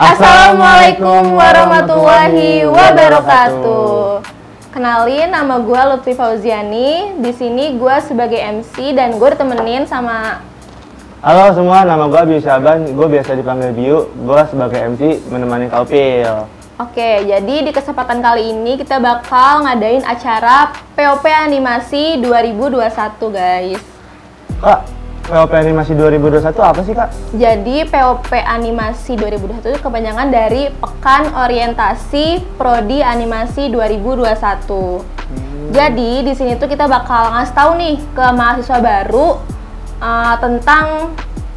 Assalamualaikum warahmatullahi wabarakatuh. Kenalin, nama gue Lutfi Fauziani. Di sini gue sebagai MC dan gue ditemenin sama. Halo semua, nama gue Biu Syaban. Gue biasa dipanggil Biu. Gue sebagai MC menemani Kaupil. Oke, jadi di kesempatan kali ini kita bakal ngadain acara POP Animasi 2021, guys. Kak, POP Animasi 2021 apa sih, Kak? Jadi POP Animasi 2021 itu kepanjangan dari Pekan Orientasi Prodi Animasi 2021. Jadi di sini tuh kita bakal ngasih tahu nih ke mahasiswa baru tentang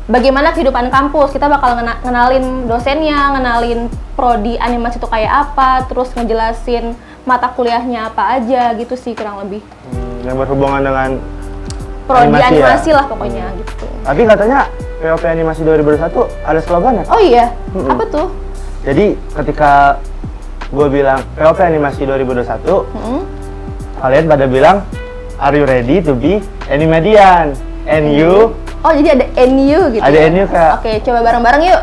bagaimana kehidupan kampus. Kita bakal ngenalin dosennya, ngenalin prodi animasi itu kayak apa, terus ngejelasin mata kuliahnya apa aja gitu sih kurang lebih. Yang berhubungan dengan prodi animasi ya? lah pokoknya gitu. Tapi katanya POP Animasi 2021 ada slogannya. Oh iya? Apa tuh? Jadi ketika gue bilang POP Animasi 2021, kalian pada bilang, are you ready to be Animedian? And you? Oh, jadi ada NU gitu. Ada ya? NU, Kak. Oke, coba bareng-bareng yuk.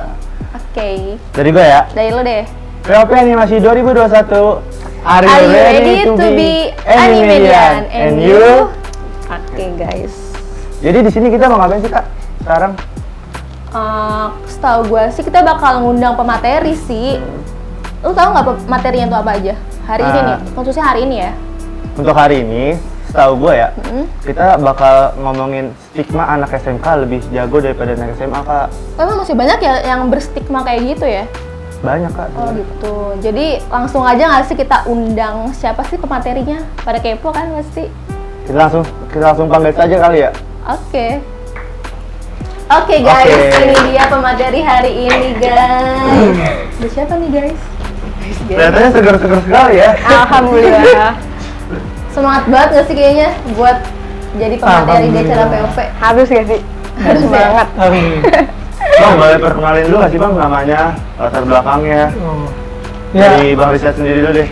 Oke. Dari gue ya. Dari lo deh. POP Animasi 2021. Are you ready to be Animedian? And you? Oke, guys. Jadi di sini kita mau ngapain sih, Kak? Sekarang? Setahu gue sih kita bakal ngundang pemateri sih. Lu tahu nggak materinya itu apa aja? Hari ini nih, khususnya hari ini ya. Untuk hari ini, setahu gue ya, kita bakal ngomongin stigma anak SMK lebih jago daripada anak SMA, Kak. Oh, emang masih banyak ya yang berstigma kayak gitu ya? Banyak, Kak. Oh gitu. Jadi langsung aja nggak sih kita undang siapa sih pematerinya? Pada kepo kan pasti. Kita langsung panggil saja kali ya. Oke guys, ini dia pemateri hari ini guys. Ada siapa nih guys? Kelihatannya seger-seger sekali ya. Alhamdulillah. Semangat banget gak sih kayaknya buat jadi pemateri di acara POP? Harus gak sih? Harus banget. Bang, boleh perkenalin dulu gak sih Bang namanya, latar belakangnya? Dari Bang Rizal sendiri dulu deh.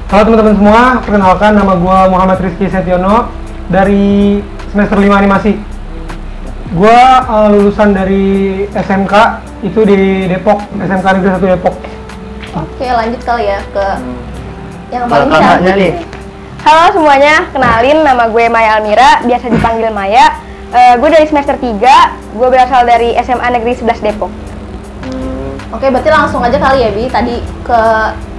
Halo teman-teman semua, perkenalkan nama gue Muhammad Rizky Setiono dari semester 5 animasi. Gue lulusan dari SMK, itu di Depok, SMK Negeri 1 Depok. Oke, lanjut kali ya ke yang paling cantik nih. Halo semuanya, kenalin nama gue Maya Almira, biasa dipanggil Maya. Gue dari semester 3, gue berasal dari SMA Negeri 11 Depok. Oke, berarti langsung aja kali ya Bi, tadi ke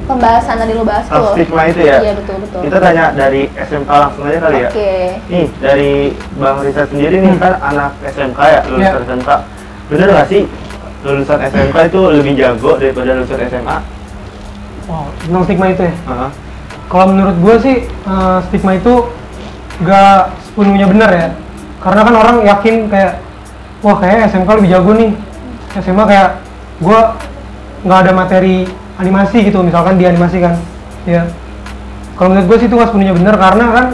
pembahasan tadi lo bahas tuh. Stigma itu ya? Iya, betul. Kita tanya dari SMK langsung aja kali ya? Oke. Nih, dari Bang Rizal sendiri nih, kan anak SMK ya, lulusan SMK. Bener gak sih, lulusan SMK itu lebih jago daripada lulusan SMA? Wow, tentang stigma itu ya? Kalau menurut gue sih, stigma itu gak sepenuhnya benar ya. Karena kan orang yakin kayak, wah kayak SMK lebih jago nih. SMA kayak, gue nggak ada materi animasi gitu, misalkan di animasi kan. Ya. Kalau menurut gue sih itu nggak sepenuhnya benar, karena kan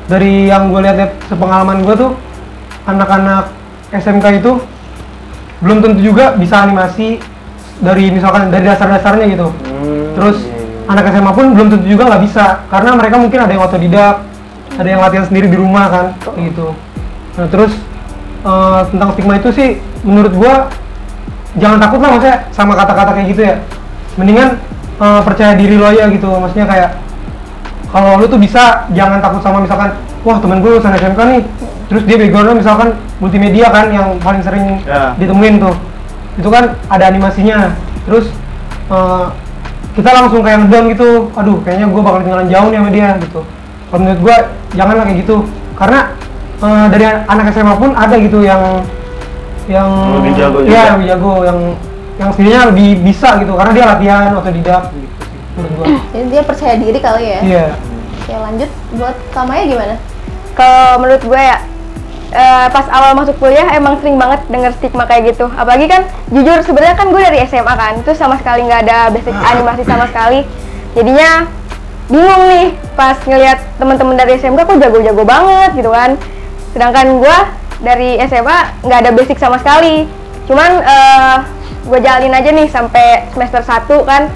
dari yang gue lihat sepengalaman gue tuh, anak-anak SMK itu belum tentu juga bisa animasi dari misalkan dari dasar-dasarnya gitu. Terus anak SMA pun belum tentu juga nggak bisa, karena mereka mungkin ada yang otodidak, ada yang latihan sendiri di rumah kan, gitu. Nah terus tentang stigma itu sih, menurut gua jangan takut lah maksudnya sama kata-kata kayak gitu ya. Mendingan percaya diri lo aja gitu, maksudnya kayak kalau lo tuh bisa, jangan takut sama misalkan, wah temen gue lulusan SMK nih, terus dia backgroundnya misalkan multimedia kan, yang paling sering ditemuin tuh, itu kan ada animasinya, terus kita langsung kayak ngedown gitu, aduh kayaknya gue bakal ketinggalan jauh nih sama dia gitu. Kalau menurut gue janganlah kayak gitu, karena dari anak SMA pun ada gitu yang lebih jago juga. Iya, lebih jago, yang sebenarnya lebih bisa gitu, karena dia latihan otodidak gitu menurut gue. Jadi dia percaya diri kali ya? Iya. Oke, lanjut buat Kamaya gimana? Kalau menurut gue ya, pas awal masuk kuliah emang sering banget denger stigma kayak gitu. Apalagi kan, jujur sebenarnya kan gue dari SMA kan, itu sama sekali nggak ada basic animasi sama sekali. Jadinya bingung nih pas ngelihat teman-teman dari SMK kok jago-jago banget gitu kan. Sedangkan gue dari SMA nggak ada basic sama sekali. Cuman gue jalanin aja nih sampai semester 1 kan.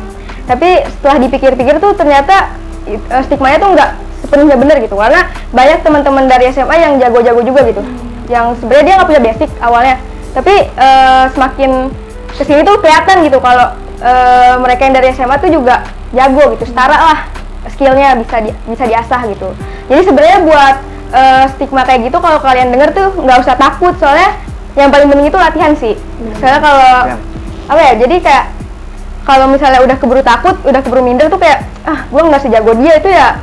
Tapi setelah dipikir-pikir tuh ternyata stigmanya tuh nggak sepenuhnya benar gitu, karena banyak teman-teman dari SMA yang jago-jago juga gitu, yang sebenarnya dia nggak punya basic awalnya, tapi semakin kesini tuh kelihatan gitu kalau mereka yang dari SMA tuh juga jago gitu, setara lah skillnya, bisa diasah gitu. Jadi sebenarnya buat stigma kayak gitu, kalau kalian denger tuh nggak usah takut, soalnya yang paling penting itu latihan sih. Soalnya kalau apa ya, jadi kayak kalau misalnya udah keburu takut, udah keburu minder tuh kayak gue nggak sejago dia, itu ya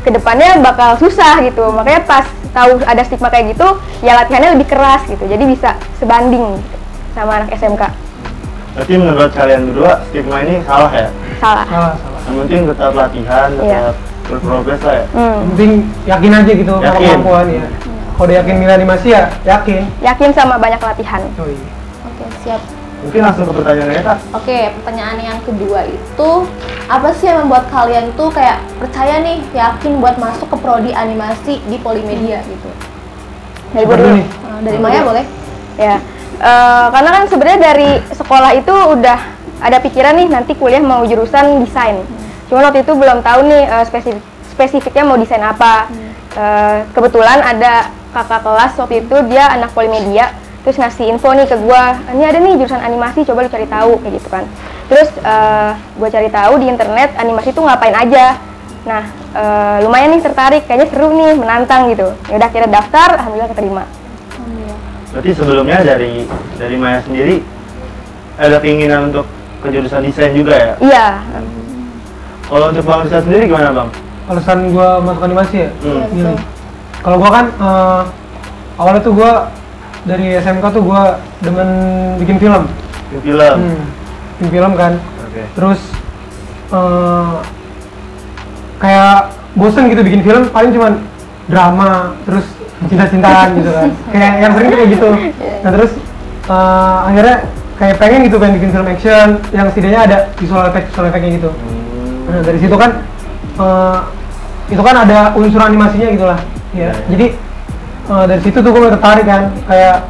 kedepannya bakal susah gitu. Makanya pas tahu ada stigma kayak gitu, ya latihannya lebih keras gitu, jadi bisa sebanding gitu sama anak SMK. Berarti menurut kalian berdua stigma ini salah ya? Salah. Yang penting tetap latihan, tetap berprogres lah ya. Yang penting yakin aja gitu sama kemampuan ya. Kalau udah yakin milih animasi ya yakin sama banyak latihan. Oh, iya. Oke, siap. Mungkin langsung ke pertanyaannya Kak. Oke, pertanyaan yang kedua itu apa sih yang membuat kalian tuh kayak percaya nih, yakin buat masuk ke prodi animasi di Polimedia gitu? Dari gue dulu. Dari Maya boleh? Ya, karena kan sebenarnya dari sekolah itu udah ada pikiran nih nanti kuliah mau jurusan desain. Cuman waktu itu belum tahu nih spesifiknya mau desain apa. Kebetulan ada kakak kelas waktu itu, dia anak Polimedia, terus ngasih info nih ke gua, ini ada nih jurusan animasi, coba lu cari tahu kayak gitu kan. Terus gua cari tahu di internet animasi tuh ngapain aja. Nah, lumayan nih tertarik, kayaknya seru nih, menantang gitu. Ya udah akhirnya daftar, alhamdulillah keterima. Berarti sebelumnya dari Maya sendiri ada keinginan untuk ke jurusan desain juga ya? Iya. Kalau untuk Bang Rizal sendiri gimana Bang? Alasan gua masuk animasi ya? Iya, Kalau gua kan awalnya tuh gua dari SMK tuh gua demen bikin film. Bikin film kan. Oke. Terus kayak bosen gitu bikin film, paling cuman drama, terus cinta-cintaan gitu kan. Kayak yang sering kayak gitu. Nah terus akhirnya kayak pengen gitu bikin film action yang setidaknya ada visual effect-nya gitu. Nah dari situ kan itu kan ada unsur animasinya gitulah. Ya. Jadi dari situ tuh gue mulai tertarik kan, kayak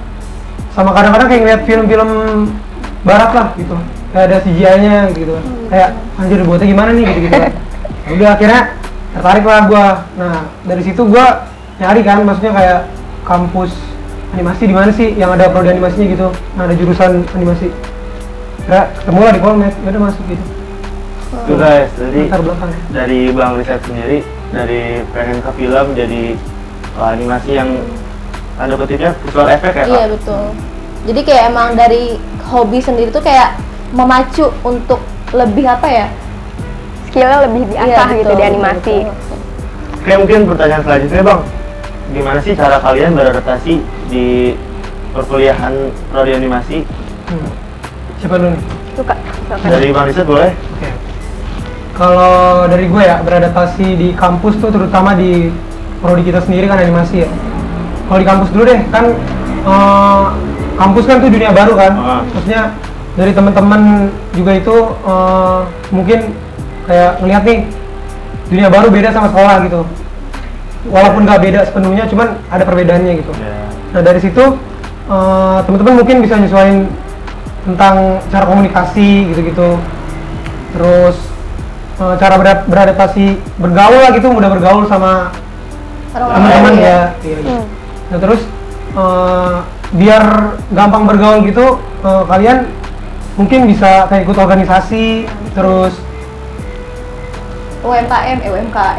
sama kadang-kadang kayak ngeliat film-film barat lah gitu, kayak ada CGI-nya gitu kan, kayak anjir buatnya gimana nih gitu kan. Udah akhirnya tertarik lah gue. Nah dari situ gue nyari kan, maksudnya kayak kampus animasi di mana sih yang ada prodi animasinya gitu. Nah ada jurusan animasi, ya ketemu lah di Polmed, udah masuk gitu. Tuh guys, jadi belakang dari Bang Rizal sendiri, dari pengen ke film jadi animasi yang tanda kutipnya visual effect ya Kak? Iya betul. Jadi kayak emang dari hobi sendiri tuh kayak memacu untuk lebih apa ya? Skillnya lebih diasah gitu di animasi. Betul. Oke, mungkin pertanyaan selanjutnya Bang, gimana sih cara kalian beradaptasi di perkuliahan prodi animasi? Siapa dulu nih? Suka. Dari Bang Rizal boleh? Oke. Kalau dari gue ya, beradaptasi di kampus tuh terutama di prodi kita sendiri kan animasi ya. Kalau di kampus dulu deh, kan kampus kan tuh dunia baru kan. Maksudnya dari teman-teman juga itu mungkin kayak ngeliat nih dunia baru beda sama sekolah gitu. Walaupun nggak beda sepenuhnya, cuman ada perbedaannya gitu. Nah dari situ teman-teman mungkin bisa nyesuaiin tentang cara komunikasi gitu-gitu. Terus cara beradaptasi, bergaul lah gitu, mudah bergaul sama teman-teman ya. Nah terus biar gampang bergaul gitu, kalian mungkin bisa kayak ikut organisasi, terus UKM. Iya, UKM.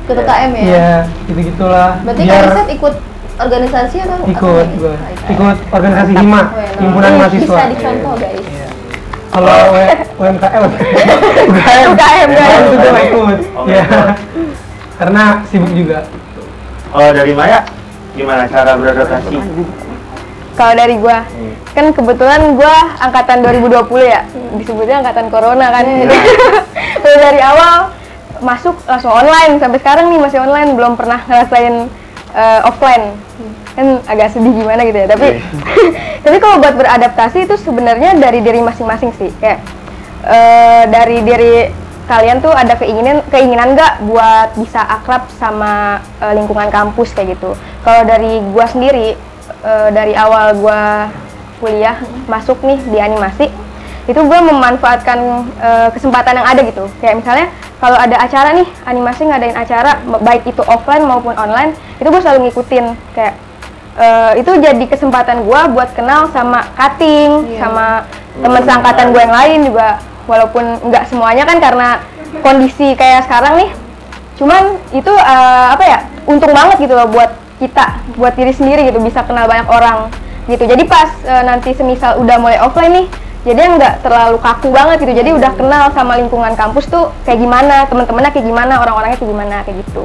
Ikut UKM ya? Iya, gitu-gitulah. Berarti biar Kak Rizal ikut organisasi atau ikut apa? gue ikut organisasi HIMA, himpunan mahasiswa. Bisa dicontoh guys. Kalau UMKM itu gue ikut ya, karena sibuk juga. Kalau dari Maya gimana cara beradaptasi? Kalau dari gua, kan kebetulan gua angkatan 2020 ya, disebutnya angkatan corona kan. Jadi dari awal masuk langsung online, sampai sekarang nih masih online, belum pernah ngerasain offline. Kan agak sedih gimana gitu ya, tapi tapi kalau buat beradaptasi itu sebenarnya dari diri masing-masing sih. Kayak dari diri kalian tuh ada keinginan nggak buat bisa akrab sama lingkungan kampus kayak gitu. Kalau dari gua sendiri, dari awal gua kuliah masuk nih di animasi, itu gua memanfaatkan kesempatan yang ada gitu. Kayak misalnya kalau ada acara nih, animasi ngadain acara, baik itu offline maupun online, itu gua selalu ngikutin. Kayak itu jadi kesempatan gue buat kenal sama cutting, Iya. sama teman seangkatan gue yang lain juga. Walaupun nggak semuanya kan karena kondisi kayak sekarang nih. Cuman itu apa ya, untung banget gitu loh buat kita, buat diri sendiri gitu, bisa kenal banyak orang gitu. Jadi pas nanti semisal udah mulai offline nih, jadi nggak terlalu kaku banget gitu. Jadi udah kenal sama lingkungan kampus tuh kayak gimana, teman-temannya kayak gimana, orang-orangnya kayak gimana, kayak gitu.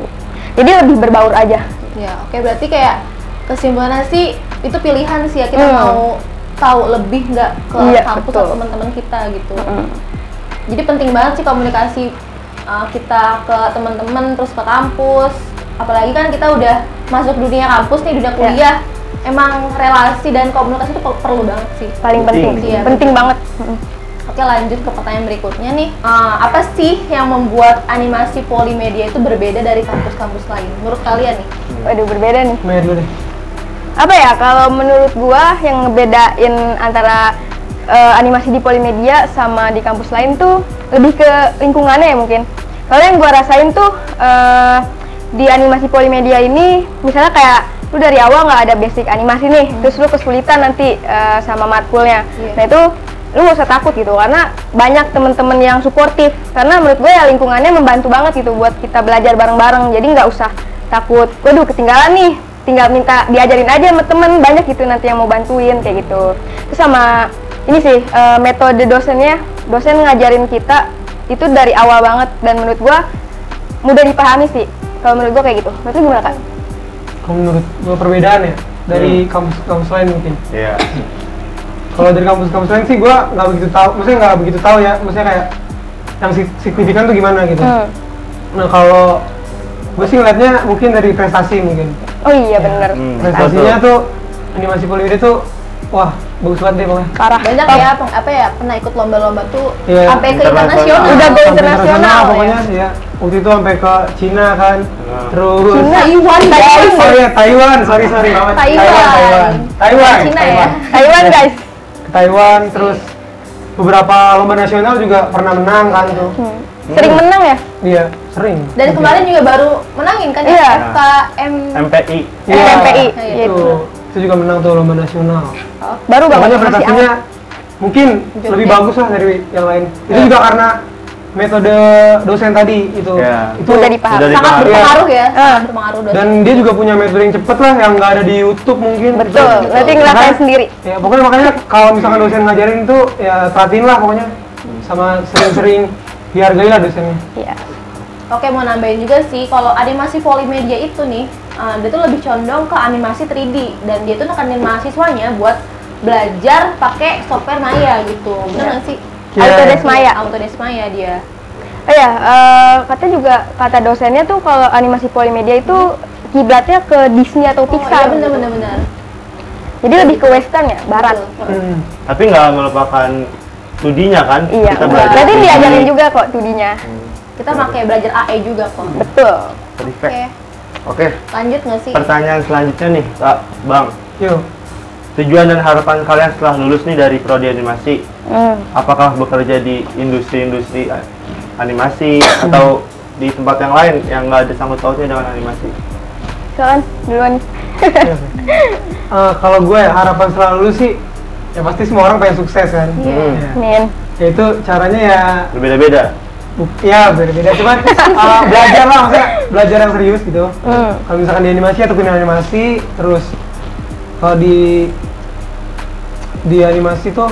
Jadi lebih berbaur aja. Ya, oke, berarti kayak kesimpulannya sih itu pilihan sih ya, kita mau tahu lebih nggak ke Iya, kampus betul. atau teman-teman kita gitu. Jadi penting banget sih komunikasi kita ke teman-teman terus ke kampus. Apalagi kan kita udah masuk dunia kampus nih, dunia kuliah. Emang relasi dan komunikasi itu perlu banget sih. Paling penting, Penting. Iya, penting banget. Oke, lanjut ke pertanyaan berikutnya nih. Apa sih yang membuat animasi polimedia itu berbeda dari kampus-kampus lain? Menurut kalian nih? Waduh, berbeda nih. Maya dulu deh. Apa ya, kalau menurut gua yang ngebedain antara animasi di Polimedia sama di kampus lain tuh lebih ke lingkungannya ya mungkin. Kalau yang gua rasain tuh di animasi Polimedia ini, misalnya kayak lu dari awal nggak ada basic animasi nih, terus lu kesulitan nanti sama matkulnya. Iya. Nah itu lu gak usah takut gitu, karena banyak temen-temen yang suportif. Karena menurut gue ya lingkungannya membantu banget gitu buat kita belajar bareng-bareng. Jadi nggak usah takut, waduh ketinggalan nih, tinggal minta diajarin aja sama temen, banyak gitu nanti yang mau bantuin kayak gitu. Terus sama ini sih metode dosen ngajarin kita itu dari awal banget, dan menurut gua mudah dipahami sih. Kalau menurut gua kayak gitu. Menurut lu gimana, Kak? Kalau menurut gue perbedaan ya dari kampus-kampus lain mungkin. Iya. Kalau dari kampus-kampus lain sih gue nggak begitu tahu, maksudnya nggak begitu tahu ya, maksudnya kayak yang signifikan tuh gimana gitu. Nah kalau gue sih ngeliatnya mungkin dari prestasi mungkin. Oh iya bener. Prestasinya tuh animasi Polimedia tuh wah bagus banget deh pokoknya. Parah. Banyak Top. ya apa ya pernah ikut lomba-lomba tuh Iya, sampai ke internasional. internasional. Udah go Sampai internasional pokoknya ya. Waktu itu sampai ke Cina kan. Terus Taiwan guys. Oh iya Taiwan, sorry. Taiwan. Cina ya. Taiwan guys. Ke Taiwan, terus beberapa lomba nasional juga pernah menang kan tuh. Sering menang ya? Iya, sering. Dan kemarin juga baru menangin kan Iya. ya FKM. MPI. Iya, MPI. Iya, Gitu. Itu juga menang tuh lomba nasional. Baru banget Pokoknya masih prestasinya mungkin Jogja. lebih bagus lah dari yang lain. Itu juga karena metode dosen tadi itu. Iya. Itu Udah dipahami. Udah Sangat dipahami. berpengaruh ya, Ah. sangat berpengaruh dosen. dan dia juga punya metode yang cepet lah yang nggak ada di YouTube mungkin. Betul, Gitu. nanti ngerasain Makanya- sendiri. Ya pokoknya makanya kalau misalkan dosen ngajarin tuh ya perhatiin lah pokoknya, sama sering-sering dihargai lah dosennya. Iya. Oke, mau nambahin juga sih, kalau animasi polimedia itu nih, dia tuh lebih condong ke animasi 3D, dan dia tuh nekanin mahasiswanya buat belajar pakai software Maya gitu. Bener nggak sih? Iya. Autodesk Maya. Autodesk Maya dia. Oh ya, kata dosennya tuh kalau animasi Polimedia itu kiblatnya ke Disney atau Oh, Pixar. iya bener. Jadi lebih ke western ya, barat. Betul. Tapi nggak melupakan 2D-nya kan? Iya. Kita belajar Berarti 2D. diajarin juga kok 2D-nya. Kita pakai belajar AE juga kok. Betul. Perfect. Oke, Oke, lanjut nggak sih? pertanyaan selanjutnya nih, Kak, Bang. Yuk. Tujuan dan harapan kalian setelah lulus nih dari prodi animasi, apakah bekerja di industri-industri animasi atau di tempat yang lain yang nggak ada sangkut pautnya dengan animasi? Silakan duluan. Kalau gue ya harapan setelah lulus sih ya pasti semua orang pengen sukses kan. Iya. Ya. Amin. Ya itu caranya ya Berbeda-beda. ya beda-beda, cuman belajar lah, maksudnya belajar yang serius gitu. Kalau misalkan di animasi atau dunia animasi, terus kalau di animasi tuh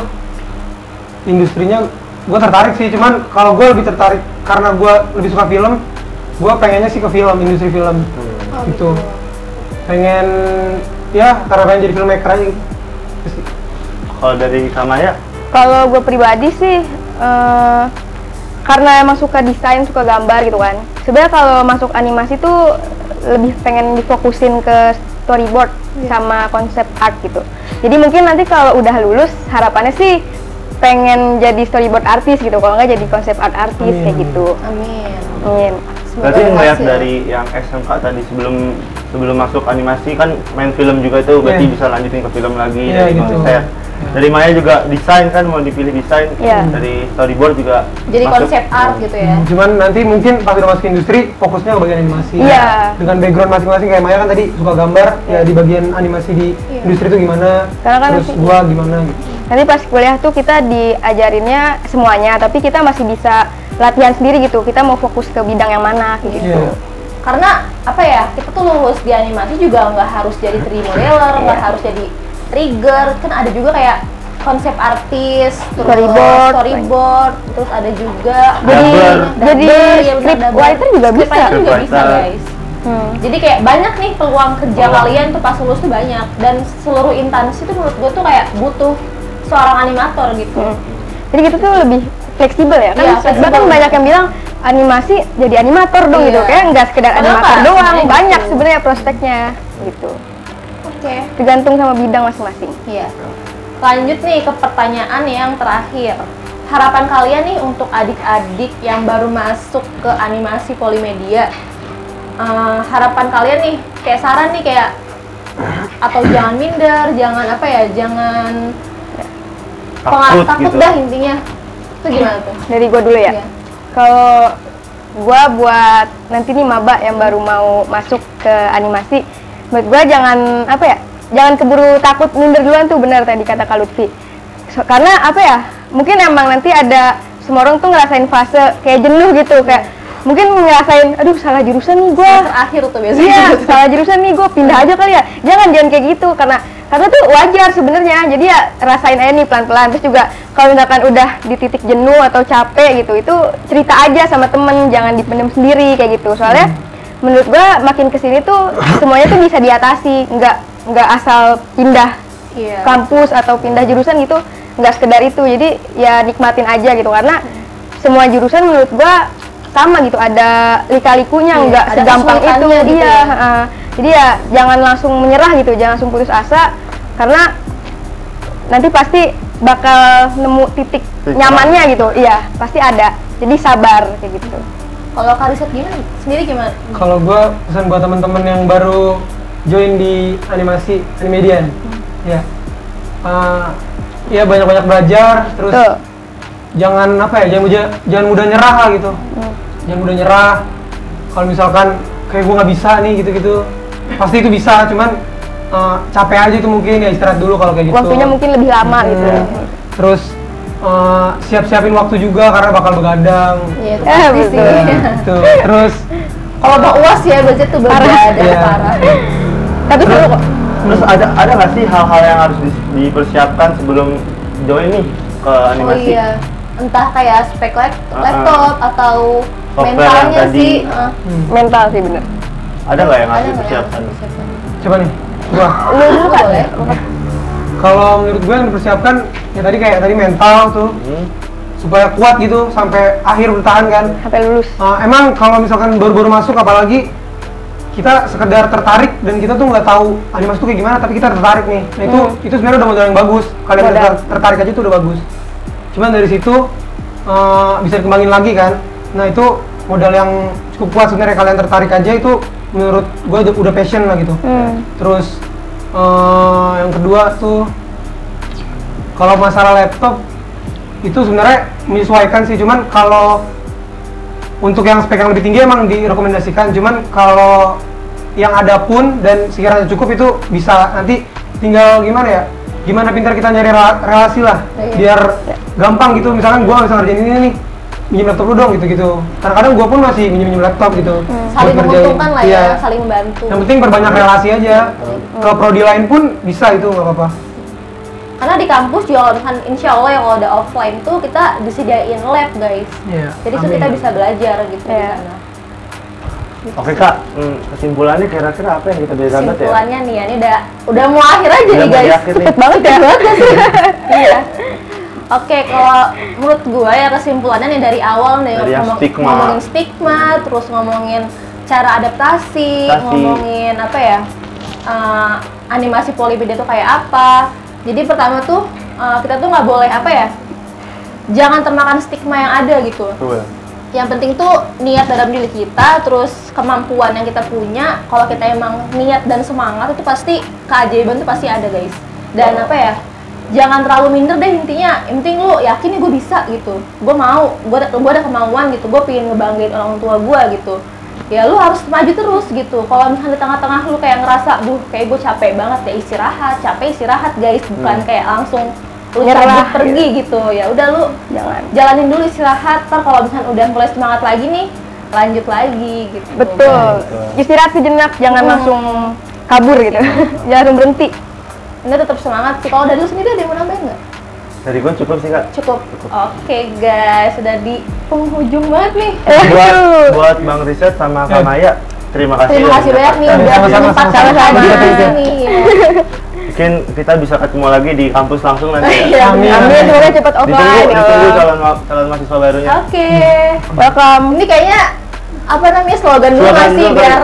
industrinya gue tertarik sih, cuman kalau gue lebih tertarik karena gue lebih suka film, gue pengennya sih ke film, industri film gitu. Pengen ya karena pengen jadi filmmaker aja gitu. Terus sih. Kalau dari Kamaya, Kalau gue pribadi sih, karena emang suka desain, suka gambar gitu kan. Sebenarnya kalau masuk animasi tuh lebih pengen difokusin ke storyboard sama konsep art gitu. Jadi mungkin nanti kalau udah lulus, harapannya sih pengen jadi storyboard artis gitu. Kalau nggak jadi konsep art artis Amin. kayak gitu. Amin. Amin. Semoga berarti ngeliat berhasil. dari yang SMK tadi sebelum masuk animasi kan main film juga tuh, berarti Iya. bisa lanjutin ke film lagi Iya, dari gitu. konsep. Dari Maya juga desain kan, mau dipilih desain. Iya. Dari storyboard juga Jadi masuk. konsep art gitu ya. Cuman nanti mungkin pas udah masuk industri fokusnya ke bagian animasi. Iya. Dengan background masing-masing, kayak Maya kan tadi suka gambar, ya di bagian animasi di industri itu gimana, Karena kan terus nanti- gua gimana gitu. Nanti pas kuliah tuh kita diajarinnya semuanya, tapi kita masih bisa latihan sendiri gitu. Kita mau fokus ke bidang yang mana kayak gitu. Iya. Karena apa ya, kita tuh lulus di animasi juga nggak harus jadi 3D modeler, nggak harus jadi trigger, kan ada juga kayak konsep artis, terus storyboard, terus ada juga Jadi script writer juga bisa. Script writer juga Script bisa writer. guys. Jadi kayak banyak nih peluang kerja kalian tuh pas lulus tuh banyak, dan seluruh instansi tuh menurut gue tuh kayak butuh seorang animator gitu. Jadi kita tuh lebih fleksibel ya kan. Iya, Bahkan fleksibel. banyak yang bilang animasi jadi animator dong Iya. gitu. Kayak nggak sekedar Padahal animator kan, doang, sebenarnya banyak gitu. sebenarnya prospeknya gitu. Oke. Tergantung sama bidang masing-masing. Iya. Lanjut nih ke pertanyaan yang terakhir. Harapan kalian nih untuk adik-adik yang baru masuk ke animasi polimedia. Harapan kalian nih, kayak saran nih kayak, atau jangan minder, jangan apa ya, jangan takut gitu. dah intinya. Itu gimana tuh? Dari gua dulu ya. Iya. Kalau gua buat nanti nih maba yang baru mau masuk ke animasi, buat gua jangan apa ya, jangan keburu takut minder duluan tuh, benar tadi kata Kak Lutfi. Karena apa ya, mungkin emang nanti ada semua orang tuh ngerasain fase kayak jenuh gitu, kayak mungkin ngerasain, aduh salah jurusan nih gua. Terakhir tuh biasanya. Iya, salah jurusan nih gue pindah aja kali ya. Jangan kayak gitu, karena tuh wajar sebenarnya. Jadi ya rasain aja nih pelan-pelan. Terus juga kalau misalkan udah di titik jenuh atau capek gitu, itu cerita aja sama temen, jangan dipendam sendiri kayak gitu. Soalnya menurut gue makin kesini tuh semuanya tuh bisa diatasi, nggak asal pindah Iya. kampus atau pindah jurusan gitu, nggak sekedar itu. Jadi ya nikmatin aja gitu, karena semua jurusan menurut gue sama gitu, ada lika-likunya, Iya, nggak ada segampang itu kesulitannya gitu iya. ya. Jadi ya jangan langsung menyerah gitu, jangan langsung putus asa, karena nanti pasti bakal nemu titik nyamannya gitu. Iya, pasti ada. Jadi sabar kayak gitu. Kalau Kariset gimana? Sendiri gimana? Kalau gua pesan buat teman-teman yang baru join di animasi Animedian, ya, ya banyak-banyak belajar, terus Tuh. jangan apa ya, jangan mudah nyerah lah gitu. Jangan mudah nyerah. Kalau misalkan kayak gua nggak bisa nih gitu-gitu, pasti itu bisa. Cuman capek aja itu mungkin, ya istirahat dulu kalau kayak gitu. Waktunya mungkin lebih lama gitu. Terus siap-siapin waktu juga karena bakal begadang. Iya, itu Eh, pasti sih. betul. Gitu. Terus Kalau mau UAS ya berarti tuh berbeda Iya. parah. Tapi seru kok. Terus ada nggak sih hal-hal yang harus dipersiapkan sebelum join nih ke Oh animasi? iya. Entah kayak spek laptop atau Software mentalnya yang tadi. sih. Mental sih bener. Ada nggak yang Ada harus nggak ya? dipersiapkan? coba nih, gua. Lu dulu kan? Boleh. Kalau menurut gue yang dipersiapkan ya tadi mental tuh supaya kuat gitu sampai akhir bertahan kan. Sampai lulus. Emang kalau misalkan baru-baru masuk, apalagi kita sekedar tertarik dan kita tuh nggak tahu animasi tuh kayak gimana, tapi kita tertarik nih. Nah itu sebenarnya udah modal yang bagus. Kalian Modal. tertarik aja tuh udah bagus. Cuman dari situ bisa dikembangin lagi kan. Nah itu modal yang cukup kuat sebenarnya. Kalian tertarik aja itu menurut gue udah passion lah gitu. Terus yang kedua tuh kalau masalah laptop itu sebenarnya menyesuaikan sih, cuman kalau untuk yang spek yang lebih tinggi emang direkomendasikan, cuman kalau yang ada pun dan sekiranya cukup itu bisa nanti tinggal gimana pintar kita nyari relasi lah biar gampang gitu. Misalkan gua bisa ngerjain ini nih, minjem laptop lu dong gitu-gitu. Kadang-kadang gua pun masih minjem laptop gitu. Saling buat ngerjain. menguntungkan lah Iya. ya, saling membantu. Yang penting perbanyak relasi aja. Ke prodi lain pun bisa, itu nggak apa-apa. Karena di kampus juga kalau misalkan insya Allah ya kalau udah offline tuh kita disediain lab guys. Iya. Jadi tuh amin. kita bisa belajar gitu di Iya. sana. Oke kak, kesimpulannya kira-kira apa yang kita bisa dapat ya? Kesimpulannya nih ya, ini udah mau akhir aja Udah nih mau guys. di akhir nih. Cepet banget ya. Iya. Oke, kalau menurut gua ya kesimpulannya nih dari awal nih Dari yang stigma. ngomongin stigma, terus ngomongin cara adaptasi, ngomongin apa ya, animasi polimedia itu kayak apa. Jadi pertama tuh kita tuh nggak boleh apa ya, jangan termakan stigma yang ada gitu. Betul. Yang penting tuh niat dalam diri kita, terus kemampuan yang kita punya. Kalau kita emang niat dan semangat itu pasti keajaiban tuh pasti ada guys. Dan apa ya, jangan terlalu minder deh intinya. Yang penting lu yakin nih gue bisa gitu. Gue mau, gue ada kemauan gitu. Gue pengen ngebanggain orang tua gue gitu. Ya lu harus maju terus gitu. Kalau misalnya di tengah-tengah lu kayak ngerasa, kayak gue capek banget ya istirahat guys. Bukan kayak langsung lu cabut pergi gitu. Ya udah lu jalanin dulu istirahat. Ntar kalau misalnya udah mulai semangat lagi nih, lanjut lagi gitu. Betul. Istirahat sejenak, jangan langsung kabur gitu. Jangan berhenti. Anda tetap semangat sih. Kalau dari lu sendiri ada yang mau nambahin nggak? Dari gue cukup sih, Kak. Cukup. Oke guys, sudah di penghujung banget nih. Buat Bang Riset sama Kak Maya, terima kasih. Terima kasih banyak nih udah menyempatkan sama-sama. di sini. Mungkin kita bisa ketemu lagi di kampus langsung nanti. Amin. Semoga cepat offline. Ditunggu calon mahasiswa barunya. Oke. Welcome. Ini kayaknya apa namanya slogan dulu Slogan masih dulu, biar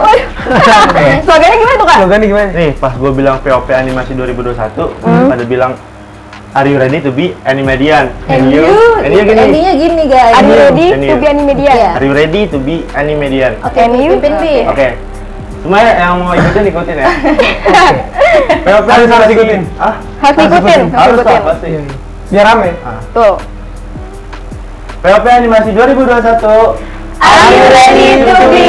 Slogannya gimana tuh, Kak? Slogannya gimana? Nih, pas gue bilang POP Animasi 2021, pada bilang, are you ready to be Animedian? and you endingnya gini guys. Are you ready And to you. be Animedian? Iya. Are you ready to be Animedian? Oke, And you? pimpin Pi. Oke. Semua yang mau ikutin ya. POP Harus ikutin. Ah, Harus ikutin. harus lah pasti. Biar rame. Ah. Tuh. POP Animasi 2021. Are you ready to be